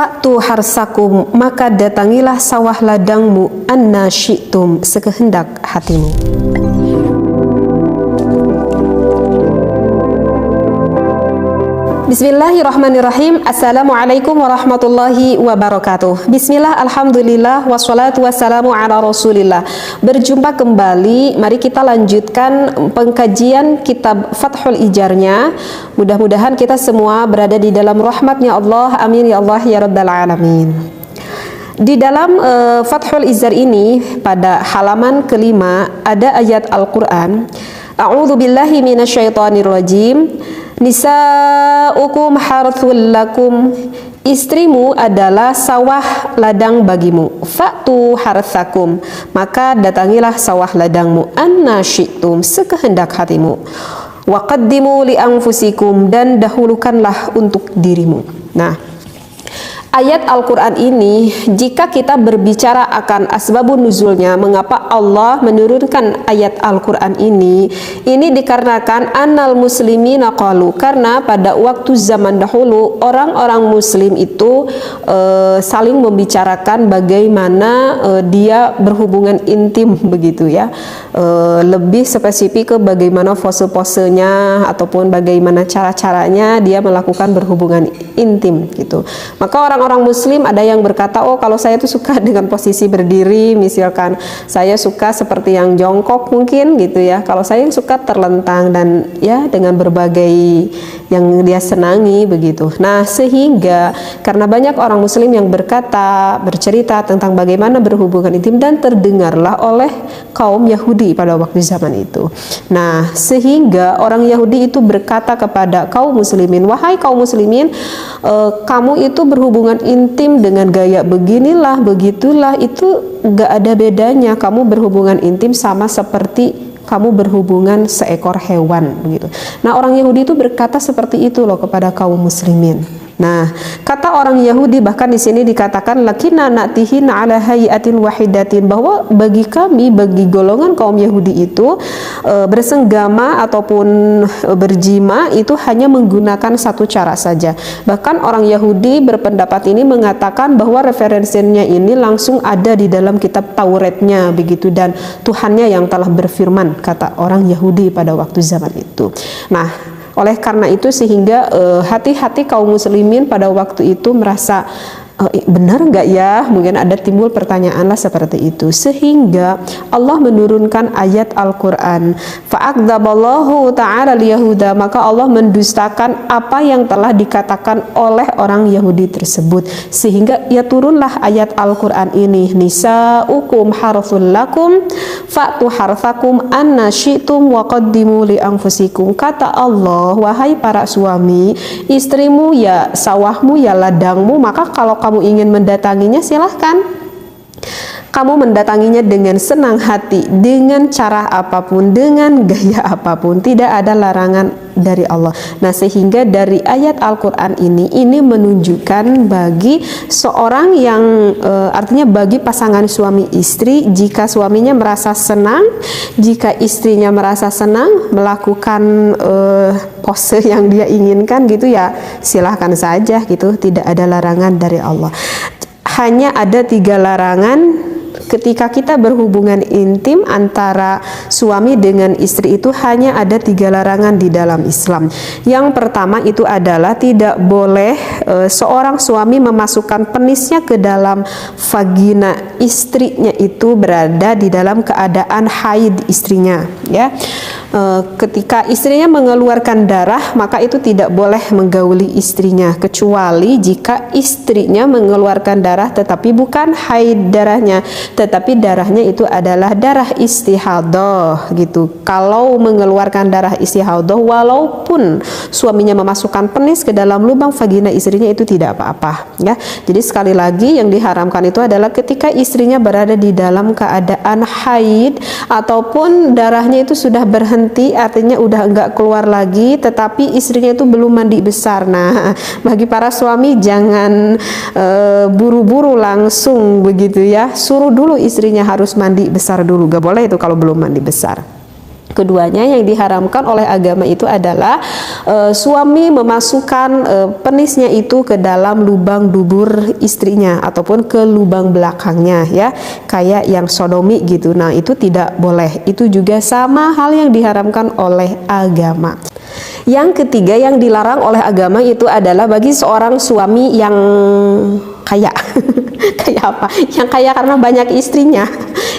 Fa'tu harsakum, maka datangilah sawah ladangmu, anna syi'tum, sekehendak hatimu. Bismillahirrahmanirrahim. Assalamualaikum warahmatullahi wabarakatuh. Bismillah, alhamdulillah, wassalatu wassalamu ala rasulillah. Berjumpa kembali, mari kita lanjutkan pengkajian kitab Fathul Ijarnya. Mudah-mudahan kita semua berada di dalam rahmatnya Allah. Amin ya Allah ya rabbal alamin. Di dalam Fathul Izar ini, pada halaman kelima, ada ayat Al-Quran. A'udzu billahi minasyaitonir rajim. Nisa'ukum harthul lakum, istrimu adalah sawah ladang bagimu. Fa'tu harthakum, maka datangilah sawah ladangmu, anna syi'tum, sekehendak hatimu. Wa qaddimu li anfusikum, dan dahulukanlah untuk dirimu. Nah, ayat Al-Quran ini, jika kita berbicara akan asbabun nuzulnya, mengapa Allah menurunkan ayat Al-Quran ini dikarenakan annal muslimina qalu, karena pada waktu zaman dahulu orang-orang muslim itu saling membicarakan bagaimana dia berhubungan intim begitu ya, lebih spesifik ke bagaimana pose-posenya ataupun bagaimana cara-caranya dia melakukan berhubungan intim gitu. Maka orang-orang muslim ada yang berkata, oh kalau saya tuh suka dengan posisi berdiri, misalkan saya suka seperti yang jongkok mungkin gitu ya. Kalau saya suka terlentang dan ya dengan berbagai yang dia senangi begitu. Nah, sehingga karena banyak orang muslim yang bercerita tentang bagaimana berhubungan intim, dan terdengarlah oleh kaum Yahudi pada waktu zaman itu. Nah, sehingga orang Yahudi itu berkata kepada kaum muslimin, wahai kaum muslimin, kamu itu berhubungan intim dengan gaya beginilah, begitulah, itu gak ada bedanya. Kamu berhubungan intim sama seperti kamu berhubungan seekor hewan begitu. Nah, orang Yahudi itu berkata seperti itu loh kepada kaum muslimin. Nah, kata orang Yahudi, bahkan di sini dikatakan lakinna na'tihin ala hayatin wahidatin, bahwa bagi kami, bagi golongan kaum Yahudi itu bersenggama ataupun berjima itu hanya menggunakan satu cara saja. Bahkan orang Yahudi berpendapat ini mengatakan bahwa referensinya ini langsung ada di dalam kitab Tauratnya begitu, dan Tuhannya yang telah berfirman, kata orang Yahudi pada waktu zaman itu. Nah, oleh karena itu sehingga hati-hati kaum muslimin pada waktu itu merasa benar nggak ya, mungkin ada timbul pertanyaan lah seperti itu, sehingga Allah menurunkan ayat Al-Quran. Fa'akdzaballahu ta'ala liyahuda, maka Allah mendustakan apa yang telah dikatakan oleh orang Yahudi tersebut, sehingga ya turunlah ayat Al-Quran ini. Nisa'ukum harthul lakum fa'tu harthakum anna syi'tum wa qaddimu li anfusikum. Kata Allah, wahai para suami, istrimu ya sawahmu, ya ladangmu, maka kalau kamu ingin mendatanginya silahkan. Kamu mendatanginya dengan senang hati, dengan cara apapun, dengan gaya apapun, tidak ada larangan dari Allah. Nah, sehingga dari ayat Al-Quran ini menunjukkan bagi seorang yang artinya bagi pasangan suami istri, jika suaminya merasa senang, jika istrinya merasa senang melakukan pose yang dia inginkan gitu ya, silahkan saja gitu, tidak ada larangan dari Allah. Hanya ada 3 larangan ketika kita berhubungan intim antara suami dengan istri, itu hanya ada 3 larangan di dalam Islam. Yang pertama itu adalah tidak boleh seorang suami memasukkan penisnya ke dalam vagina istrinya itu berada di dalam keadaan haid istrinya ya. Ketika istrinya mengeluarkan darah, maka itu tidak boleh menggauli istrinya, kecuali jika istrinya mengeluarkan darah tetapi bukan haid darahnya, tetapi darahnya itu adalah darah istihadah gitu. Kalau mengeluarkan darah istihadah, walaupun suaminya memasukkan penis ke dalam lubang vagina istrinya, itu tidak apa-apa ya. Jadi sekali lagi yang diharamkan itu adalah ketika istrinya berada di dalam keadaan haid ataupun darahnya itu sudah berhenti, artinya udah enggak keluar lagi, tetapi istrinya itu belum mandi besar. Nah, bagi para suami jangan buru-buru langsung begitu ya, suruh dulu istrinya harus mandi besar dulu, gak boleh itu kalau belum mandi besar. Keduanya yang diharamkan oleh agama itu adalah suami memasukkan penisnya itu ke dalam lubang dubur istrinya ataupun ke lubang belakangnya, ya, kayak yang sodomi gitu. Nah, itu tidak boleh. Itu juga sama hal yang diharamkan oleh agama. Yang ketiga yang dilarang oleh agama itu adalah bagi seorang suami yang kaya. Kayak apa? Yang kaya karena banyak istrinya.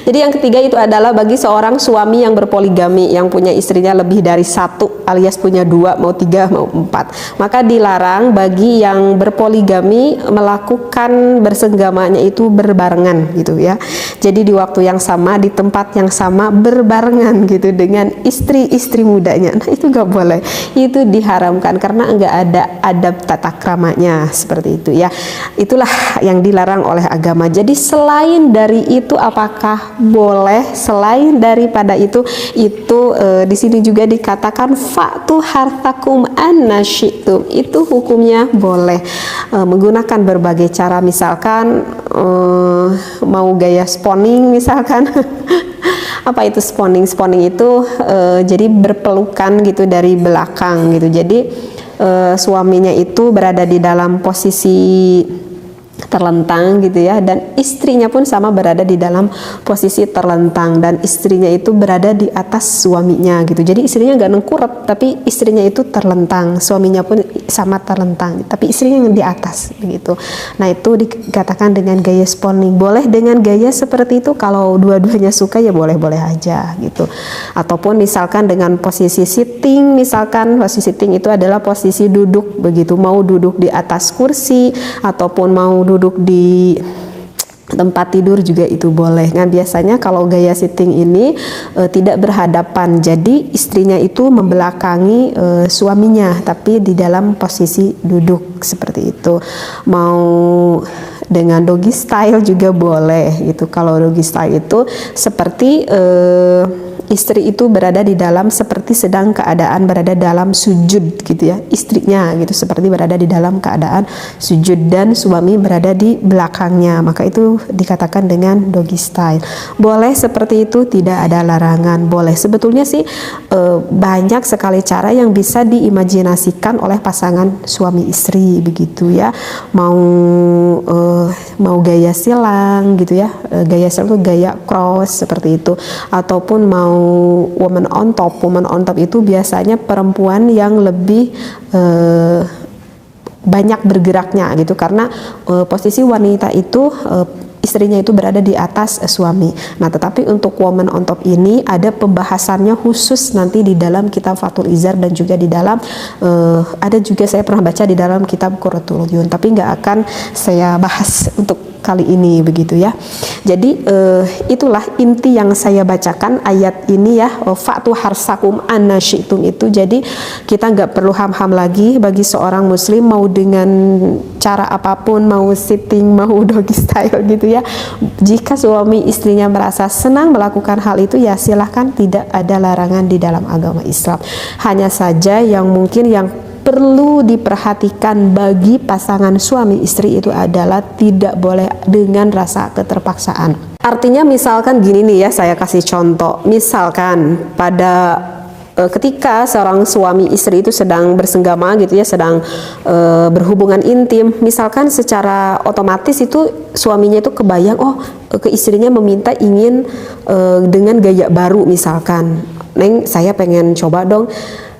Jadi yang ketiga itu adalah bagi seorang suami yang berpoligami, yang punya istrinya lebih dari satu, alias punya dua, mau tiga, mau empat. Maka dilarang bagi yang berpoligami melakukan bersenggamanya itu berbarengan gitu ya. Jadi di waktu yang sama, di tempat yang sama, berbarengan gitu dengan istri-istri mudanya. Nah, itu gak boleh. Itu diharamkan karena enggak ada adab tata kramanya seperti itu ya. Itulah yang dilarang oleh agama. Jadi selain dari itu apakah boleh? Selain daripada itu di sini juga dikatakan fa'tu hartakum anna syi'tum. Itu hukumnya boleh menggunakan berbagai cara, misalkan mau gaya spawning misalkan. Apa itu spawning? Spawning itu jadi berpelukan gitu dari belakang gitu. Jadi suaminya itu berada di dalam posisi terlentang gitu ya, dan istrinya pun sama berada di dalam posisi terlentang, dan istrinya itu berada di atas suaminya gitu. Jadi istrinya nggak nengkurap, tapi istrinya itu terlentang, suaminya pun sama terlentang, tapi istrinya yang di atas gitu. Nah, itu dikatakan dengan gaya spawning. Boleh dengan gaya seperti itu, kalau dua-duanya suka ya boleh-boleh aja gitu. Ataupun misalkan dengan posisi sitting, misalkan posisi sitting itu adalah posisi duduk begitu, mau duduk di atas kursi ataupun mau duduk di tempat tidur juga itu boleh. Nah, biasanya kalau gaya sitting ini tidak berhadapan, jadi istrinya itu membelakangi suaminya, tapi di dalam posisi duduk seperti itu. Mau dengan doggy style juga boleh gitu. Kalau doggy style itu seperti istri itu berada di dalam, seperti sedang keadaan berada dalam sujud gitu ya, istrinya gitu seperti berada di dalam keadaan sujud dan suami berada di belakangnya, maka itu dikatakan dengan doggy style. Boleh seperti itu, tidak ada larangan, boleh. Sebetulnya sih banyak sekali cara yang bisa diimajinasikan oleh pasangan suami istri begitu ya. Mau gaya silang gitu ya, gaya silang itu gaya cross seperti itu, ataupun mau woman on top. Woman on top itu biasanya perempuan yang lebih banyak bergeraknya gitu, karena posisi wanita itu istrinya itu berada di atas suami. Nah, tetapi untuk woman on top ini ada pembahasannya khusus nanti di dalam kitab Fathul Izar, dan juga di dalam ada juga saya pernah baca di dalam kitab Qurratul Uyun, tapi nggak akan saya bahas untuk kali ini begitu ya. Jadi itulah inti yang saya bacakan ayat ini ya, fa'tu harsakum anna syi'tum itu. Jadi kita nggak perlu ham-ham lagi bagi seorang muslim, mau dengan cara apapun, mau sitting, mau doggy style gitu ya. Jika suami istrinya merasa senang melakukan hal itu ya silahkan, tidak ada larangan di dalam agama Islam. Hanya saja yang mungkin yang perlu diperhatikan bagi pasangan suami istri itu adalah tidak boleh dengan rasa keterpaksaan. Artinya misalkan gini nih ya, saya kasih contoh. Misalkan pada ketika seorang suami istri itu sedang bersenggama gitu ya, sedang berhubungan intim, misalkan secara otomatis itu suaminya itu kebayang, oh ke istrinya meminta ingin dengan gaya baru, misalkan, Neng saya pengen coba dong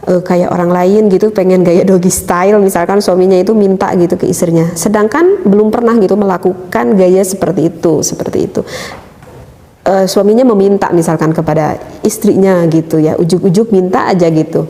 kayak orang lain gitu, pengen gaya doggy style, misalkan suaminya itu minta gitu ke istrinya, sedangkan belum pernah gitu melakukan gaya seperti itu. Suaminya meminta misalkan kepada istrinya gitu ya, ujuk-ujuk minta aja gitu.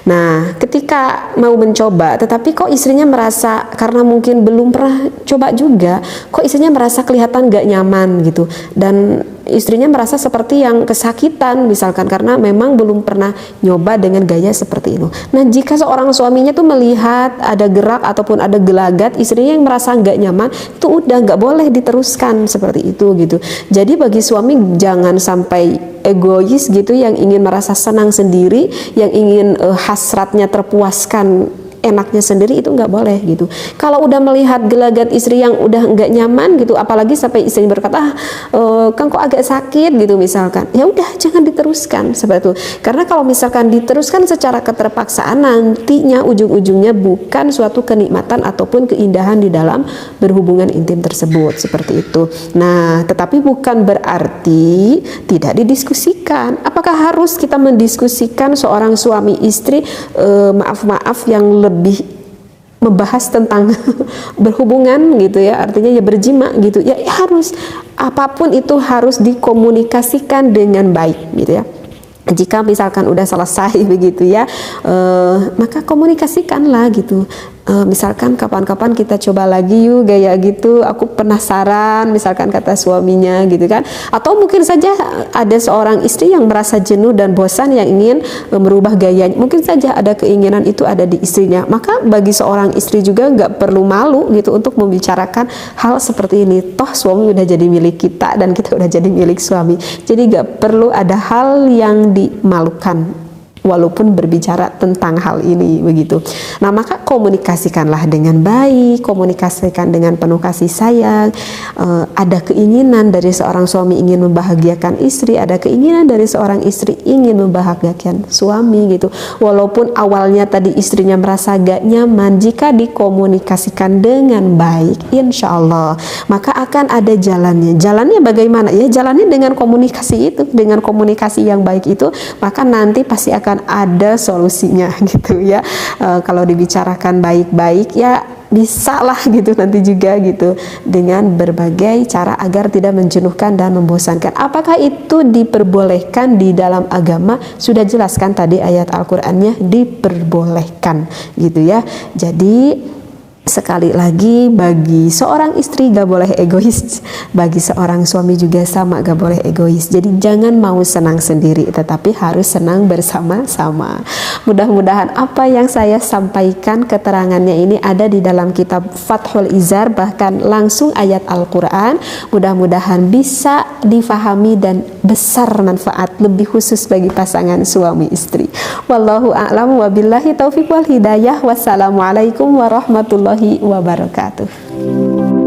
Nah, ketika mau mencoba, tetapi kok istrinya merasa, karena mungkin belum pernah coba juga, kok istrinya merasa kelihatan gak nyaman gitu, dan istrinya merasa seperti yang kesakitan misalkan karena memang belum pernah nyoba dengan gaya seperti itu. Nah, jika seorang suaminya tuh melihat ada gerak ataupun ada gelagat istrinya yang merasa nggak nyaman, itu udah nggak boleh diteruskan seperti itu gitu. Jadi bagi suami jangan sampai egois gitu, yang ingin merasa senang sendiri, yang ingin hasratnya terpuaskan enaknya sendiri, itu nggak boleh gitu. Kalau udah melihat gelagat istri yang udah nggak nyaman gitu, apalagi sampai istri berkata, kan kok agak sakit gitu misalkan, ya udah jangan diteruskan seperti itu. Karena kalau misalkan diteruskan secara keterpaksaan, nantinya ujung-ujungnya bukan suatu kenikmatan ataupun keindahan di dalam berhubungan intim tersebut, seperti itu. Nah, tetapi bukan berarti tidak didiskusikan. Apakah harus kita mendiskusikan seorang suami istri maaf-maaf yang lebih membahas tentang berhubungan gitu ya, artinya ya berjima gitu ya, harus, apapun itu harus dikomunikasikan dengan baik gitu ya. Jika misalkan udah selesai begitu ya, maka komunikasikanlah gitu. Misalkan kapan-kapan kita coba lagi yuk gaya gitu, aku penasaran, misalkan kata suaminya gitu kan. Atau mungkin saja ada seorang istri yang merasa jenuh dan bosan yang ingin merubah gayanya, mungkin saja ada keinginan itu ada di istrinya. Maka bagi seorang istri juga nggak perlu malu gitu untuk membicarakan hal seperti ini. Toh suami udah jadi milik kita dan kita udah jadi milik suami, jadi nggak perlu ada hal yang dimalukan walaupun berbicara tentang hal ini begitu. Nah, maka komunikasikanlah dengan baik, komunikasikan dengan penuh kasih sayang. Ada keinginan dari seorang suami ingin membahagiakan istri, ada keinginan dari seorang istri ingin membahagiakan suami gitu. Walaupun awalnya tadi istrinya merasa gak nyaman, jika dikomunikasikan dengan baik, insya Allah maka akan ada jalannya. Jalannya bagaimana? Ya jalannya dengan komunikasi itu, dengan komunikasi yang baik itu, maka nanti pasti akan ada solusinya gitu ya. Kalau dibicarakan baik-baik ya bisa lah gitu nanti juga gitu, dengan berbagai cara agar tidak menjenuhkan dan membosankan. Apakah itu diperbolehkan di dalam agama? Sudah jelaskan tadi ayat Al-Qur'annya, diperbolehkan gitu ya. Jadi sekali lagi, bagi seorang istri gak boleh egois, bagi seorang suami juga sama, gak boleh egois. Jadi jangan mau senang sendiri, tetapi harus senang bersama-sama. Mudah-mudahan apa yang saya sampaikan keterangannya ini ada di dalam kitab Fathul Izar, bahkan langsung ayat Al-Quran. Mudah-mudahan bisa difahami dan besar manfaat, lebih khusus bagi pasangan suami istri. Wallahu a'lam wa billahi taufiq wal hidayah. Wassalamualaikum warahmatullahi wabarakatuh.